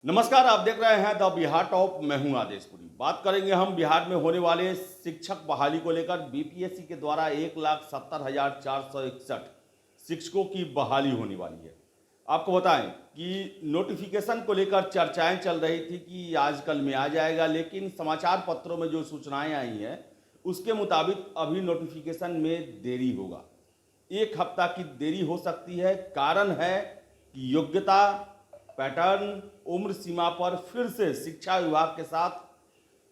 नमस्कार, आप देख रहे हैं द बिहार टॉप। मैं हूं आदेशपुरी। बात करेंगे हम बिहार में होने वाले शिक्षक बहाली को लेकर। बीपीएससी के द्वारा 1,70,461 शिक्षकों की बहाली होने वाली है। आपको बताएं कि नोटिफिकेशन को लेकर चर्चाएं चल रही थी कि आजकल में आ जाएगा, लेकिन समाचार पत्रों में जो सूचनाएं आई हैं उसके मुताबिक अभी नोटिफिकेशन में देरी होगा। 1 हफ्ता की देरी हो सकती है। कारण है कि योग्यता, पैटर्न, उम्र सीमा पर फिर से शिक्षा विभाग के साथ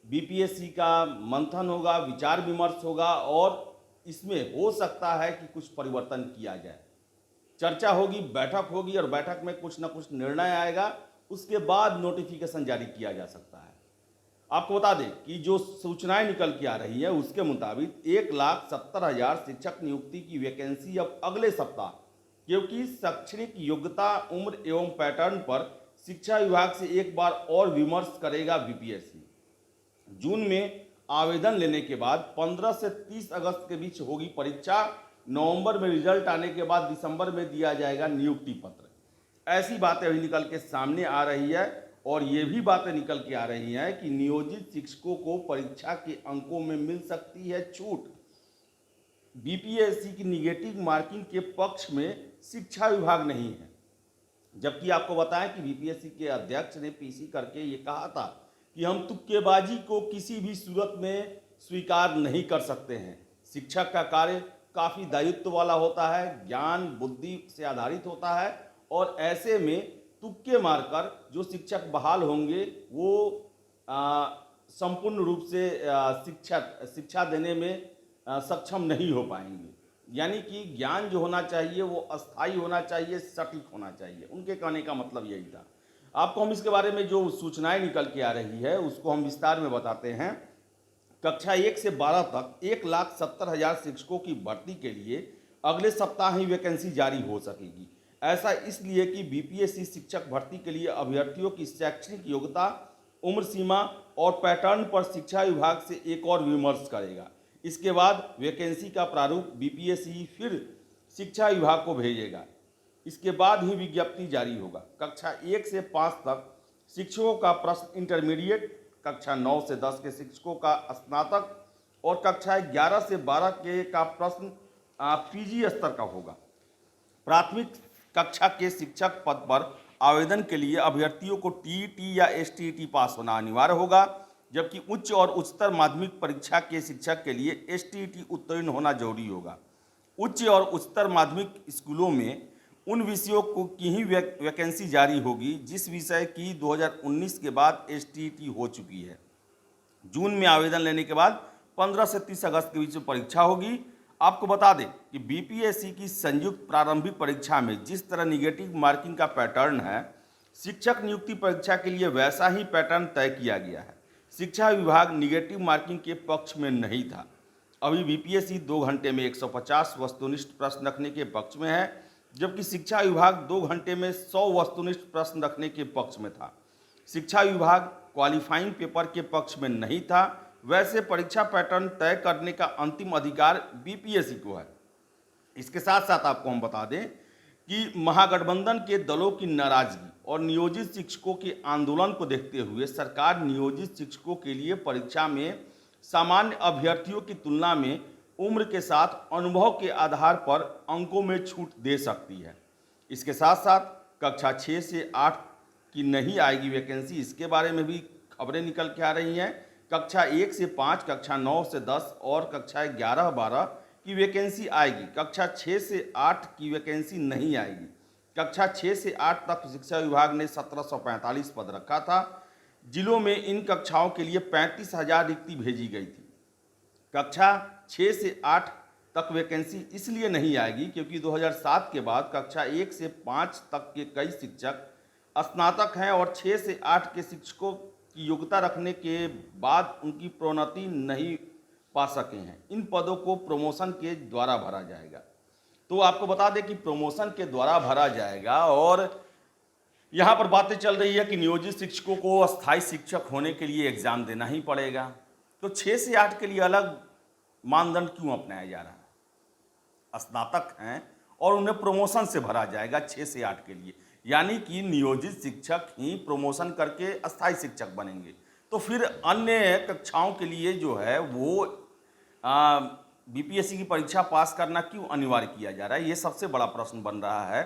बीपीएससी का मंथन होगा, विचार विमर्श होगा और इसमें हो सकता है कि कुछ परिवर्तन किया जाए। चर्चा होगी, बैठक होगी और बैठक में कुछ ना कुछ निर्णय आएगा। उसके बाद नोटिफिकेशन जारी किया जा सकता है। आपको बता दें कि जो सूचनाएं निकल के आ रही है उसके मुताबिक 1,70,000 शिक्षक नियुक्ति की वैकेंसी अब अगले सप्ताह, क्योंकि शैक्षणिक योग्यता, उम्र एवं पैटर्न पर शिक्षा विभाग से एक बार और विमर्श करेगा बीपीएससी। जून में आवेदन लेने के बाद 15 से 30 अगस्त के बीच होगी परीक्षा। नवंबर में रिजल्ट आने के बाद दिसंबर में दिया जाएगा नियुक्ति पत्र। ऐसी बातें अभी निकल के सामने आ रही है और ये भी बातें निकल के आ रही हैं कि नियोजित शिक्षकों को परीक्षा के अंकों में मिल सकती है छूट। बीपीएससी की निगेटिव मार्किंग के पक्ष में शिक्षा विभाग नहीं है। जबकि आपको बताएं कि बीपीएससी के अध्यक्ष ने पीसी करके ये कहा था कि हम तुक्केबाजी को किसी भी सूरत में स्वीकार नहीं कर सकते हैं। शिक्षक का कार्य काफ़ी दायित्व वाला होता है, ज्ञान बुद्धि से आधारित होता है और ऐसे में तुक्के मारकर जो शिक्षक बहाल होंगे वो संपूर्ण रूप से शिक्षा देने में सक्षम नहीं हो पाएंगे। यानी कि ज्ञान जो होना चाहिए वो अस्थायी होना चाहिए, सटीक होना चाहिए। उनके कहने का मतलब यही था। आपको हम इसके बारे में जो सूचनाएं निकल के आ रही है उसको हम विस्तार में बताते हैं। कक्षा 1 से 12 तक 1,70,000 शिक्षकों की भर्ती के लिए अगले सप्ताह ही वैकेंसी जारी हो सकेगी। ऐसा इसलिए कि बीपीएससी शिक्षक भर्ती के लिए अभ्यर्थियों की शैक्षणिक योग्यता, उम्र सीमा और पैटर्न पर शिक्षा विभाग से एक और विमर्श करेगा। इसके बाद वैकेंसी का प्रारूप बीपीएससी फिर शिक्षा विभाग को भेजेगा। इसके बाद ही विज्ञप्ति जारी होगा। कक्षा 1 से 5 तक शिक्षकों का प्रश्न इंटरमीडिएट, कक्षा 9 से 10 के शिक्षकों का स्नातक और कक्षा 11 से 12 के का प्रश्न पीजी स्तर का होगा। प्राथमिक कक्षा के शिक्षक पद पर आवेदन के लिए अभ्यर्थियों को टीईटी या एसटीईटी पास होना अनिवार्य होगा, जबकि उच्च और उच्चतर माध्यमिक परीक्षा के शिक्षक के लिए एसटीईटी उत्तीर्ण होना जरूरी होगा। उच्च और उच्चतर माध्यमिक स्कूलों में उन विषयों की ही वैकेंसी जारी होगी जिस विषय की 2019 के बाद एसटीईटी हो चुकी है। जून में आवेदन लेने के बाद 15 से 30 अगस्त के बीच में परीक्षा होगी। आपको बता दें कि बीपीएससी की संयुक्त प्रारंभिक परीक्षा में जिस तरह निगेटिव मार्किंग का पैटर्न है, शिक्षक नियुक्ति परीक्षा के लिए वैसा ही पैटर्न तय किया गया है। शिक्षा विभाग निगेटिव मार्किंग के पक्ष में नहीं था। अभी बीपीएससी 2 घंटे में 150 वस्तुनिष्ठ प्रश्न रखने के पक्ष में है, जबकि शिक्षा विभाग 2 घंटे में 100 वस्तुनिष्ठ प्रश्न रखने के पक्ष में था। शिक्षा विभाग क्वालिफाइंग पेपर के पक्ष में नहीं था। वैसे परीक्षा पैटर्न तय करने का अंतिम अधिकार बीपीएससी को है। इसके साथ साथ आपको हम बता दें कि महागठबंधन के दलों की नाराजगी और नियोजित शिक्षकों के आंदोलन को देखते हुए सरकार नियोजित शिक्षकों के लिए परीक्षा में सामान्य अभ्यर्थियों की तुलना में उम्र के साथ अनुभव के आधार पर अंकों में छूट दे सकती है। इसके साथ साथ कक्षा 6 से 8 की नहीं आएगी वैकेंसी, इसके बारे में भी खबरें निकल के आ रही हैं। कक्षा 1 से 5, कक्षा 9 से 10 और कक्षा 11-12 की वैकेंसी आएगी। कक्षा 6 से 8 की वैकेंसी नहीं आएगी। कक्षा 6 से 8 तक शिक्षा विभाग ने 1745 पद रखा था। जिलों में इन कक्षाओं के लिए 35,000 रिक्ति भेजी गई थी। कक्षा 6 से 8 तक वैकेंसी इसलिए नहीं आएगी क्योंकि 2007 के बाद कक्षा 1 से 5 तक के कई शिक्षक स्नातक हैं और 6 से 8 के शिक्षकों की योग्यता रखने के बाद उनकी प्रोन्नति नहीं पा सके हैं। इन पदों को प्रमोशन के द्वारा भरा जाएगा। तो आपको बता दें कि प्रमोशन के द्वारा भरा जाएगा और यहाँ पर बातें चल रही है कि नियोजित शिक्षकों को अस्थायी शिक्षक होने के लिए एग्जाम देना ही पड़ेगा। तो 6 से 8 के लिए अलग मानदंड क्यों अपनाया जा रहा है? स्नातक हैं और उन्हें प्रमोशन से भरा जाएगा 6 से 8 के लिए। यानी कि नियोजित शिक्षक ही प्रमोशन करके अस्थायी शिक्षक बनेंगे। तो फिर अन्य कक्षाओं के लिए जो है वो बीपीएससी की परीक्षा पास करना क्यों अनिवार्य किया जा रहा है? ये सबसे बड़ा प्रश्न बन रहा है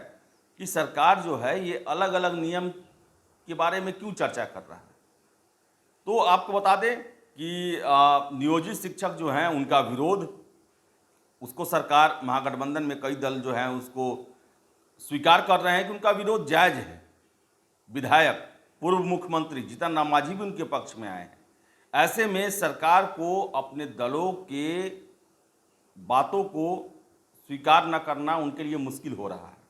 कि सरकार जो है ये अलग अलग नियम के बारे में क्यों चर्चा कर रहा है। तो आपको बता दें कि नियोजित शिक्षक जो हैं उनका विरोध, उसको सरकार, महागठबंधन में कई दल जो हैं उसको स्वीकार कर रहे हैं कि उनका विरोध जायज़ है। विधायक, पूर्व मुख्यमंत्री जीतन राम मांझी भी उनके पक्ष में आए हैं। ऐसे में सरकार को अपने दलों के बातों को स्वीकार न करना उनके लिए मुश्किल हो रहा है।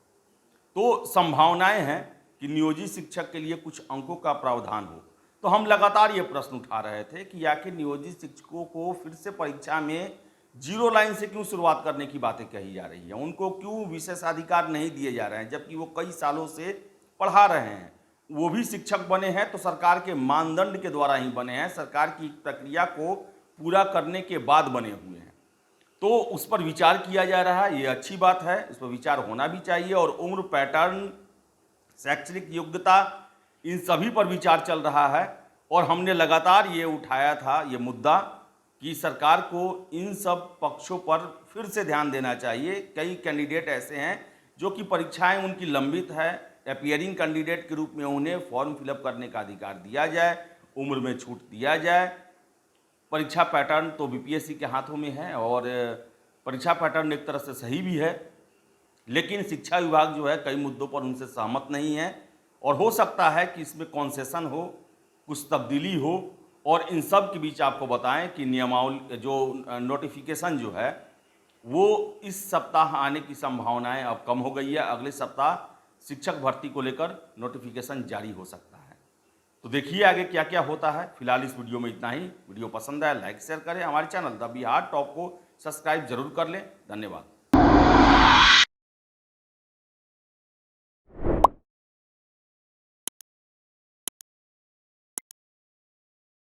तो संभावनाएं हैं कि नियोजित शिक्षक के लिए कुछ अंकों का प्रावधान हो। तो हम लगातार ये प्रश्न उठा रहे थे कि आखिर नियोजित शिक्षकों को फिर से परीक्षा में जीरो लाइन से क्यों शुरुआत करने की बातें कही जा रही हैं, उनको क्यों विशेषाधिकार नहीं दिए जा रहे हैं, जबकि वो कई सालों से पढ़ा रहे हैं। वो भी शिक्षक बने हैं तो सरकार के मानदंड के द्वारा ही बने हैं, सरकार की प्रक्रिया को पूरा करने के बाद बने हुए हैं। तो उस पर विचार किया जा रहा है, ये अच्छी बात है, इस पर विचार होना भी चाहिए। और उम्र, पैटर्न, शैक्षणिक योग्यता, इन सभी पर विचार चल रहा है। और हमने लगातार ये उठाया था ये मुद्दा कि सरकार को इन सब पक्षों पर फिर से ध्यान देना चाहिए। कई कैंडिडेट ऐसे हैं जो कि परीक्षाएं उनकी लंबित है, अपीयरिंग कैंडिडेट के रूप में उन्हें फॉर्म फिलअप करने का अधिकार दिया जाए, उम्र में छूट दिया जाए। परीक्षा पैटर्न तो बीपीएससी के हाथों में है और परीक्षा पैटर्न एक तरह से सही भी है, लेकिन शिक्षा विभाग जो है कई मुद्दों पर उनसे सहमत नहीं है। और हो सकता है कि इसमें कॉन्सेशन हो, कुछ तब्दीली हो। और इन सब के बीच आपको बताएं कि नियमावली जो नोटिफिकेशन जो है वो इस सप्ताह आने की संभावनाएं अब कम हो गई है। अगले सप्ताह शिक्षक भर्ती को लेकर नोटिफिकेशन जारी हो सकता है। तो देखिए आगे क्या क्या होता है। फिलहाल इस वीडियो में इतना ही। वीडियो पसंद आया लाइक शेयर करें, हमारे चैनल द बिहार टॉप को सब्सक्राइब जरूर कर लें। धन्यवाद।